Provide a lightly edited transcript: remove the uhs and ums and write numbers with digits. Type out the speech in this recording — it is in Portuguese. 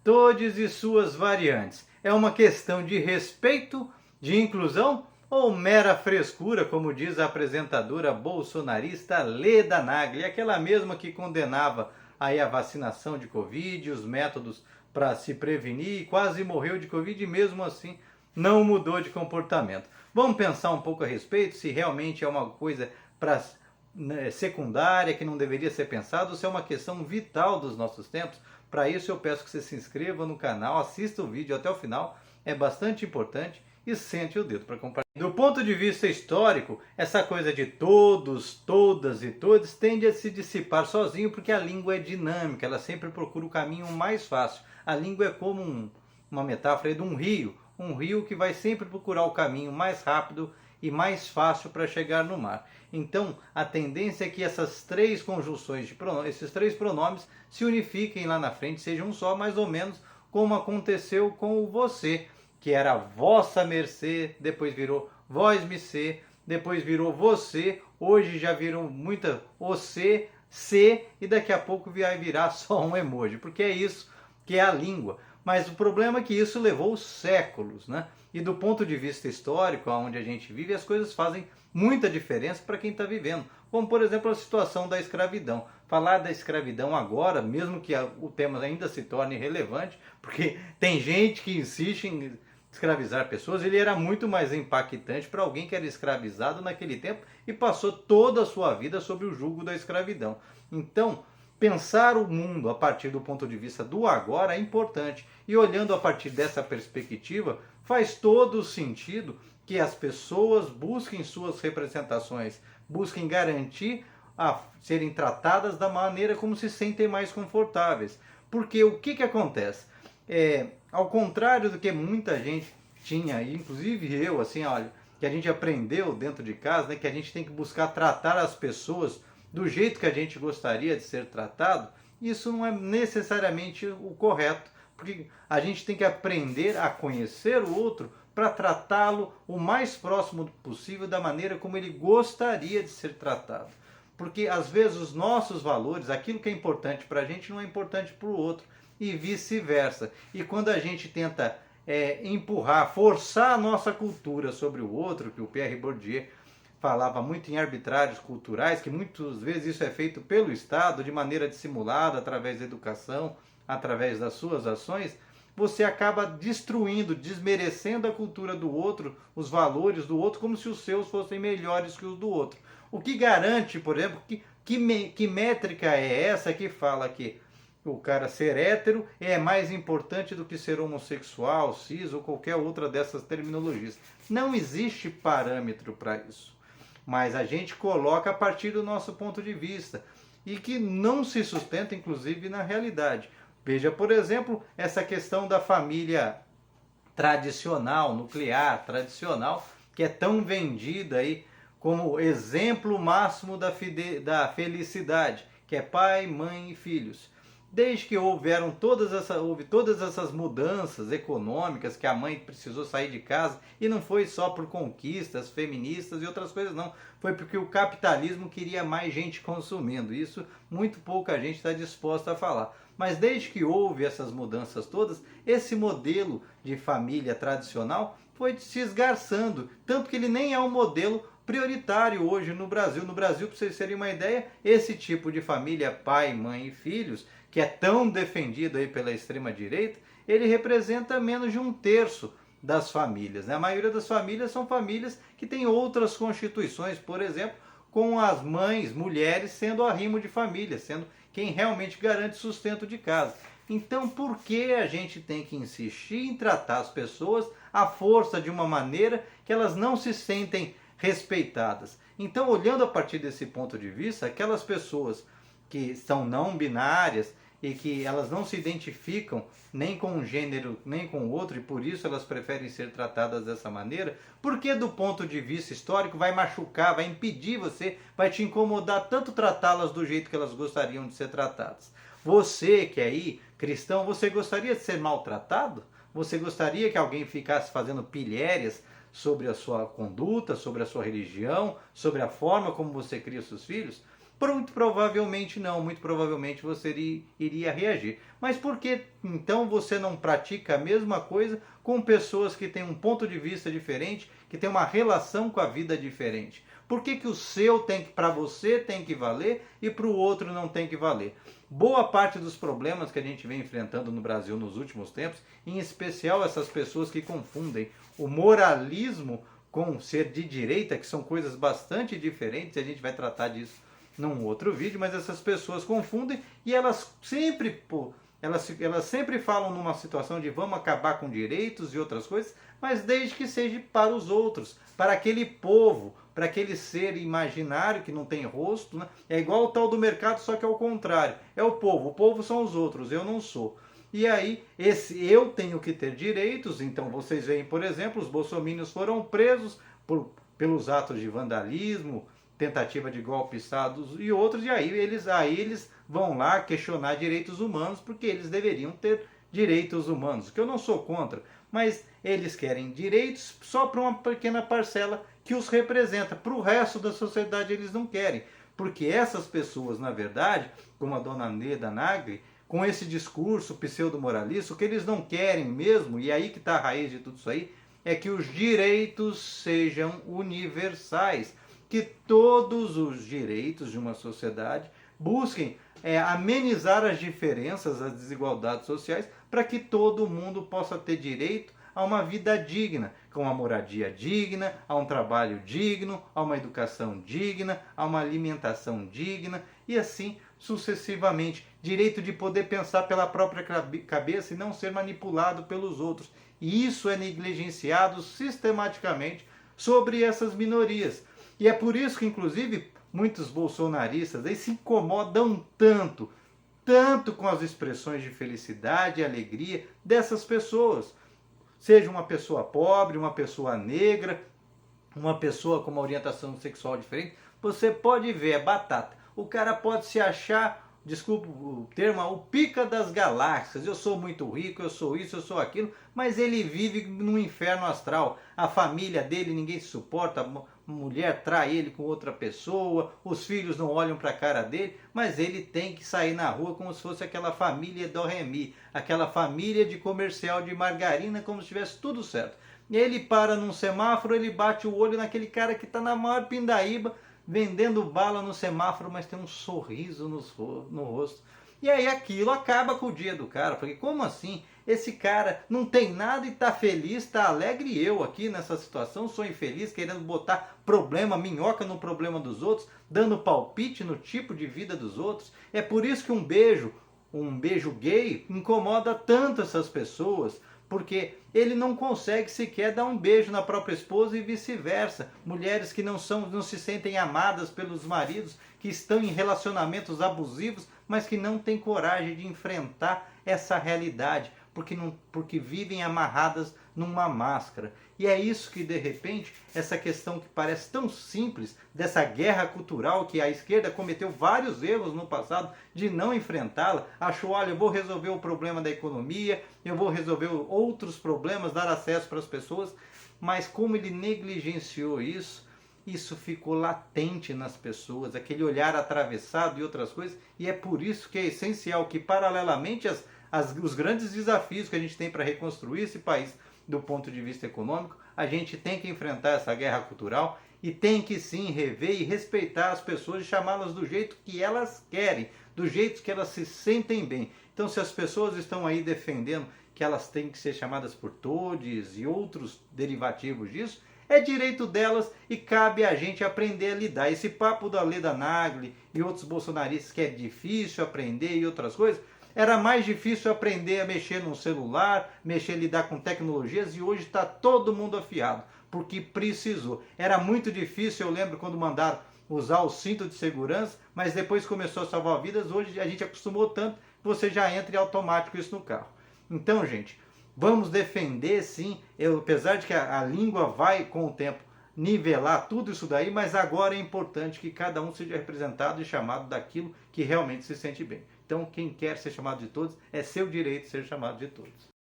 todes e suas variantes. É uma questão de respeito, de inclusão ou mera frescura, como diz a apresentadora bolsonarista Leda Nagli, aquela mesma que condenava aí a vacinação de Covid, os métodos para se prevenir e quase morreu de Covid e mesmo assim não mudou de comportamento. Vamos pensar um pouco a respeito se realmente é uma coisa para secundária que não deveria ser pensada ou se é uma questão vital dos nossos tempos. Para isso eu peço que você se inscreva no canal, assista o vídeo até o final, é bastante importante e sente o dedo para compartilhar. Do ponto de vista histórico, essa coisa de todos, todas e todos tende a se dissipar sozinho porque a língua é dinâmica, ela sempre procura o caminho mais fácil. A língua é como uma metáfora de um rio que vai sempre procurar o caminho mais rápido e mais fácil para chegar no mar. Então, a tendência é que essas três conjunções de pronomes, esses três pronomes se unifiquem lá na frente, sejam um só, mais ou menos como aconteceu com o você, que era vossa mercê, depois virou vós me ser, depois virou você, hoje já virou muita você, se, e daqui a pouco vai virar só um emoji, porque é isso que é a língua. Mas o problema é que isso levou séculos, né? E do ponto de vista histórico, onde a gente vive, as coisas fazem muita diferença para quem está vivendo. Como, por exemplo, a situação da escravidão. Falar da escravidão agora, mesmo que o tema ainda se torne relevante, porque tem gente que insiste em escravizar pessoas, ele era muito mais impactante para alguém que era escravizado naquele tempo e passou toda a sua vida sob o jugo da escravidão. Então, pensar o mundo a partir do ponto de vista do agora é importante. E olhando a partir dessa perspectiva, faz todo o sentido que as pessoas busquem suas representações, busquem garantir a serem tratadas da maneira como se sentem mais confortáveis. Porque o que acontece? Ao contrário do que muita gente tinha, inclusive eu, assim, olha, que a gente aprendeu dentro de casa, né, que a gente tem que buscar tratar as pessoas do jeito que a gente gostaria de ser tratado, isso não é necessariamente o correto, porque a gente tem que aprender a conhecer o outro para tratá-lo o mais próximo possível da maneira como ele gostaria de ser tratado. Porque às vezes os nossos valores, aquilo que é importante para a gente não é importante para o outro e vice-versa. E quando a gente tenta empurrar, forçar a nossa cultura sobre o outro, que o Pierre Bourdieu falava muito em arbitrários culturais, que muitas vezes isso é feito pelo Estado de maneira dissimulada, através da educação, através das suas ações, você acaba destruindo, desmerecendo a cultura do outro, os valores do outro, como se os seus fossem melhores que os do outro. O que garante, por exemplo, que métrica é essa que fala que o cara ser hétero é mais importante do que ser homossexual, cis ou qualquer outra dessas terminologias? Não existe parâmetro para isso. Mas a gente coloca a partir do nosso ponto de vista e que não se sustenta, inclusive, na realidade. Veja, por exemplo, essa questão da família tradicional, nuclear, tradicional, que é tão vendida aí como exemplo máximo da felicidade, que é pai, mãe e filhos. Desde que houve todas essas mudanças econômicas, que a mãe precisou sair de casa, e não foi só por conquistas feministas e outras coisas não, foi porque o capitalismo queria mais gente consumindo, isso muito pouca gente está disposta a falar. Mas desde que houve essas mudanças todas, esse modelo de família tradicional foi se esgarçando, tanto que ele nem é um modelo prioritário hoje no Brasil. No Brasil, para vocês terem uma ideia, esse tipo de família, pai, mãe e filhos, que é tão defendido aí pela extrema-direita, ele representa menos de 1/3 das famílias. A maioria das famílias são famílias que têm outras constituições, por exemplo, com as mães, mulheres, sendo arrimo de família, sendo quem realmente garante sustento de casa. Então, por que a gente tem que insistir em tratar as pessoas à força de uma maneira que elas não se sentem respeitadas? Então, olhando a partir desse ponto de vista, aquelas pessoas que são não binárias e que elas não se identificam nem com um gênero nem com o outro e por isso elas preferem ser tratadas dessa maneira, porque do ponto de vista histórico vai machucar, vai impedir você, vai te incomodar tanto tratá-las do jeito que elas gostariam de ser tratadas. Você que é aí, cristão, você gostaria de ser maltratado? Você gostaria que alguém ficasse fazendo pilhérias sobre a sua conduta, sobre a sua religião, sobre a forma como você cria seus filhos? Muito provavelmente não, muito provavelmente você iria reagir. Mas por que então você não pratica a mesma coisa com pessoas que têm um ponto de vista diferente, que têm uma relação com a vida diferente? Por que que o seu tem que, para você tem que valer e para o outro não tem que valer? Boa parte dos problemas que a gente vem enfrentando no Brasil nos últimos tempos, em especial essas pessoas que confundem o moralismo com ser de direita, que são coisas bastante diferentes, e a gente vai tratar disso num outro vídeo, mas essas pessoas confundem e elas sempre, elas sempre falam numa situação de vamos acabar com direitos e outras coisas, mas desde que seja para os outros, para aquele povo, para aquele ser imaginário que não tem rosto, né? É igual o tal do mercado, só que é o contrário. É o povo são os outros, eu não sou. E aí, esse eu tenho que ter direitos, então vocês veem, por exemplo, os bolsominions foram presos pelos atos de vandalismo, tentativa de golpe de Estado e outros, e aí eles vão lá questionar direitos humanos, porque eles deveriam ter direitos humanos, que eu não sou contra, mas eles querem direitos só para uma pequena parcela que os representa, para o resto da sociedade eles não querem, porque essas pessoas, na verdade, como a dona Leda Nagli, com esse discurso pseudo-moralista, o que eles não querem mesmo, e aí que está a raiz de tudo isso aí, é que os direitos sejam universais, que todos os direitos de uma sociedade busquem amenizar as diferenças, as desigualdades sociais, para que todo mundo possa ter direito a uma vida digna, com uma moradia digna, a um trabalho digno, a uma educação digna, a uma alimentação digna e assim sucessivamente. Direito de poder pensar pela própria cabeça e não ser manipulado pelos outros. E isso é negligenciado sistematicamente sobre essas minorias. E é por isso que, inclusive, muitos bolsonaristas aí se incomodam tanto com as expressões de felicidade e alegria dessas pessoas. Seja uma pessoa pobre, uma pessoa negra, uma pessoa com uma orientação sexual diferente, você pode ver, é batata. O cara pode se achar, desculpa o termo, o pica das galáxias. Eu sou muito rico, eu sou isso, eu sou aquilo, mas ele vive num inferno astral. A família dele, ninguém se suporta, a mulher trai ele com outra pessoa, os filhos não olham para a cara dele, mas ele tem que sair na rua como se fosse aquela família do Remy, aquela família de comercial de margarina, como se tivesse tudo certo. E ele para num semáforo, ele bate o olho naquele cara que está na maior pindaíba, vendendo bala no semáforo, mas tem um sorriso no rosto. E aí aquilo acaba com o dia do cara, porque como assim? Esse cara não tem nada e está feliz, está alegre, e eu aqui nessa situação sou infeliz, querendo botar problema, minhoca no problema dos outros, dando palpite no tipo de vida dos outros. É por isso que um beijo gay incomoda tanto essas pessoas, porque ele não consegue sequer dar um beijo na própria esposa e vice-versa. Mulheres que não se sentem amadas pelos maridos, que estão em relacionamentos abusivos, mas que não têm coragem de enfrentar essa realidade, porque vivem amarradas numa máscara. E é isso que, de repente, essa questão que parece tão simples, dessa guerra cultural que a esquerda cometeu vários erros no passado de não enfrentá-la, achou, olha, eu vou resolver o problema da economia, eu vou resolver outros problemas, dar acesso para as pessoas, mas como ele negligenciou isso ficou latente nas pessoas, aquele olhar atravessado e outras coisas, e é por isso que é essencial que, paralelamente os grandes desafios que a gente tem para reconstruir esse país do ponto de vista econômico, a gente tem que enfrentar essa guerra cultural e tem que sim rever e respeitar as pessoas e chamá-las do jeito que elas querem, do jeito que elas se sentem bem. Então, se as pessoas estão aí defendendo que elas têm que ser chamadas por todes e outros derivativos disso, é direito delas e cabe a gente aprender a lidar. Esse papo da Leda Nagli e outros bolsonaristas que é difícil aprender e outras coisas, era mais difícil aprender a mexer num celular, lidar com tecnologias, e hoje está todo mundo afiado, porque precisou. Era muito difícil, eu lembro quando mandaram usar o cinto de segurança, mas depois começou a salvar vidas, hoje a gente acostumou tanto que você já entra em automático isso no carro. Então, gente, vamos defender sim, apesar de que a língua vai com o tempo nivelar tudo isso daí, mas agora é importante que cada um seja representado e chamado daquilo que realmente se sente bem. Então, quem quer ser chamado de todos, é seu direito ser chamado de todos.